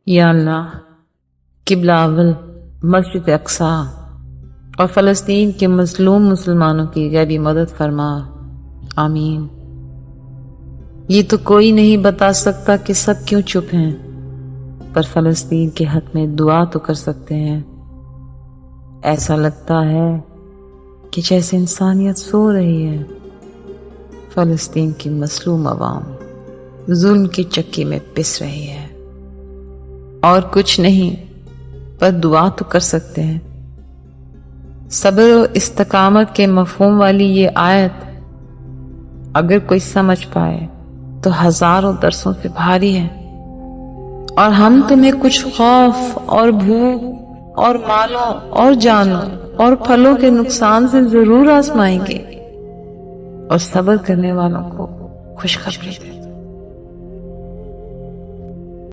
या अल्लाह, किबला अव्वल मस्जिद अक्सा और फ़लस्तीन के मज़लूम मुसलमानों की गैबी मदद फरमा। आमीन। ये तो कोई नहीं बता सकता कि सब क्यों चुप हैं, पर फ़लस्तीन के हक में दुआ तो कर सकते हैं। ऐसा लगता है कि जैसे इंसानियत सो रही है। फ़लस्तीन की मज़लूम अवाम जुल्म की चक्की में पिस रही है और कुछ नहीं, पर दुआ तो कर सकते हैं। सब्र और इस्तकामत के मफ़हूम वाली ये आयत अगर कोई समझ पाए तो हजारों दरसों से भारी है। और हम तुम्हें कुछ खौफ और भूख और मालों और जानों और फलों के नुकसान से जरूर आजमाएंगे और सब्र करने वालों को खुशखबरी दें।